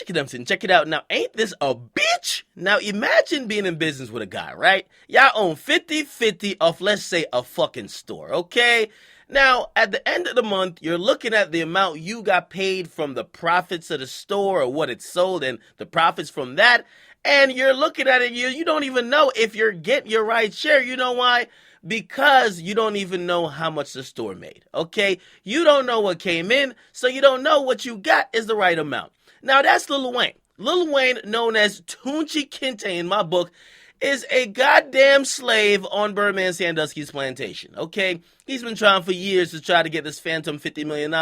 check it out. Now, ain't this a bitch? Now, imagine being in business with a guy, right? Y'all own 50-50 of, let's say, a fucking store, okay? Now, at the end of the month, you're looking at the amount you got paid from the profits of the store or what it sold and the profits from that, and you're looking at it, you don't even know if you're getting your right share. You know why? Because you don't even know how much the store made, okay? You don't know what came in, so you don't know what you got is the right amount. Now, that's Lil Wayne. Lil Wayne, known as Tunchi Kinte in my book, is a goddamn slave on Birdman Sandusky's plantation, okay? He's been trying for years to try to get this phantom $50 million.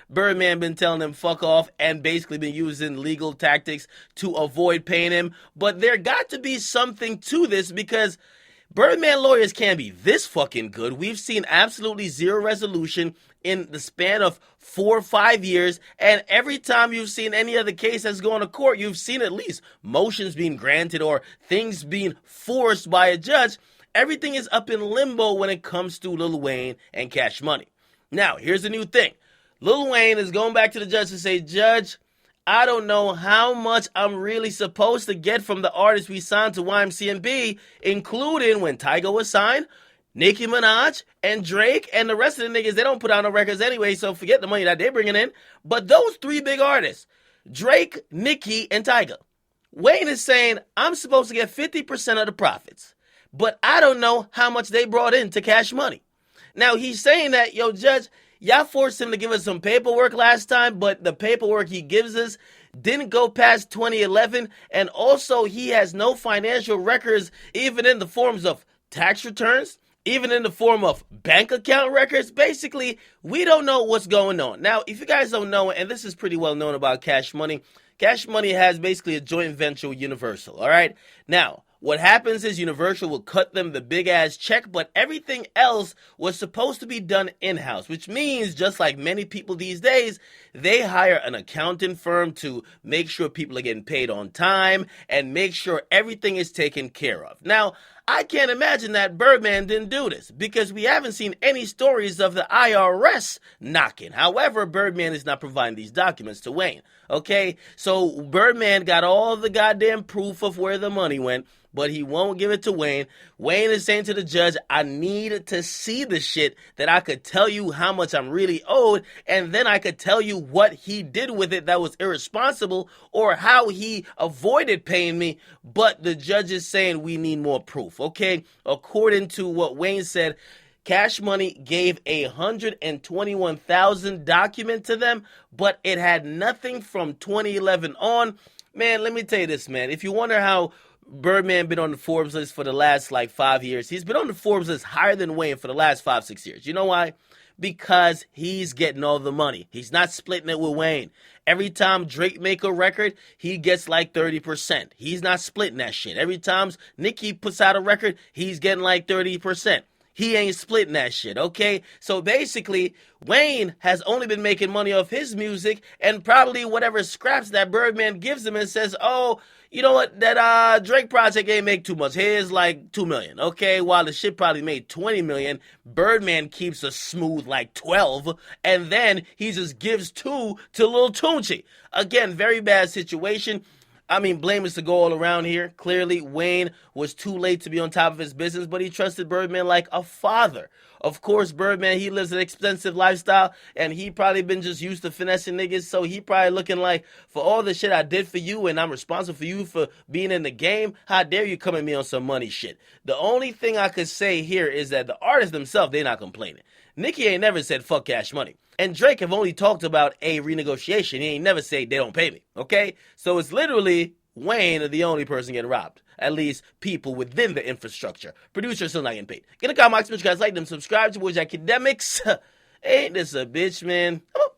Birdman been telling him fuck off and basically been using legal tactics to avoid paying him. But there got to be something to this because Birdman lawyers can't be this fucking good. We've seen absolutely zero resolution in the span of 4 or 5 years, and every time you've seen any other case that's going to court, you've seen at least motions being granted or things being forced by a judge. Everything is up in limbo when it comes to Lil Wayne and Cash Money. Now, here's the new thing. Lil Wayne is going back to the judge to say, Judge, I don't know how much I'm really supposed to get from the artists we signed to YMCMB, including when Tyga was signed, Nicki Minaj, and Drake, and the rest of the niggas, they don't put out no records anyway, so forget the money that they're bringing in. But those 3 big artists, Drake, Nicki, and Tyga, Wayne is saying, I'm supposed to get 50% of the profits, but I don't know how much they brought in to Cash Money. Now, he's saying that, yo, Judge, y'all forced him to give us some paperwork last time, but the paperwork he gives us didn't go past 2011, and also he has no financial records, even in the forms of tax returns, even in the form of bank account records. Basically, we don't know what's going on. Now, if you guys don't know, and this is pretty well known about Cash Money has basically a joint venture with Universal, all right? Now, what happens is Universal will cut them the big-ass check, but everything else was supposed to be done in-house, which means, just like many people these days, they hire an accounting firm to make sure people are getting paid on time and make sure everything is taken care of. Now, I can't imagine that Birdman didn't do this because we haven't seen any stories of the IRS knocking. However, Birdman is not providing these documents to Wayne, okay? So Birdman got all the goddamn proof of where the money went, but he won't give it to Wayne. Wayne is saying to the judge, I need to see the shit that I could tell you how much I'm really owed, and then I could tell you what he did with it that was irresponsible or how he avoided paying me. But the judge is saying we need more proof, okay? According to what Wayne said, Cash Money gave a 121,000 document to them, but it had nothing from 2011 on. Man, let me tell you this, man. If you wonder how Birdman been on the Forbes list for the last 5 years, he's been on the Forbes list higher than Wayne for the last 5-6 years. You know why? Because he's getting all the money. He's not splitting it with Wayne. Every time Drake make a record, he gets 30%. He's not splitting that shit. Every time Nicki puts out a record, he's getting 30%. He ain't splitting that shit, okay? So basically, Wayne has only been making money off his music and probably whatever scraps that Birdman gives him and says, oh, you know what, that Drake project ain't make too much. Here's $2 million, okay? While the shit probably made $20 million, Birdman keeps a smooth 12, and then he just gives 2 to Lil Tunchi. Again, very bad situation. I mean, blame is to go all around here. Clearly, Wayne was too late to be on top of his business, but he trusted Birdman like a father. Of course, Birdman, he lives an expensive lifestyle, and he probably been just used to finessing niggas, so he probably looking like, for all the shit I did for you, and I'm responsible for you for being in the game, how dare you come at me on some money shit? The only thing I could say here is that the artists themselves, they're not complaining. Nicki ain't never said fuck Cash Money. And Drake have only talked about a renegotiation. He ain't never said they don't pay me, okay? So it's literally Wayne the only person getting robbed. At least people within the infrastructure. Producers still not getting paid. Get a comment, make sure you guys like them, subscribe to Akademiks. Ain't this a bitch, man? Come on.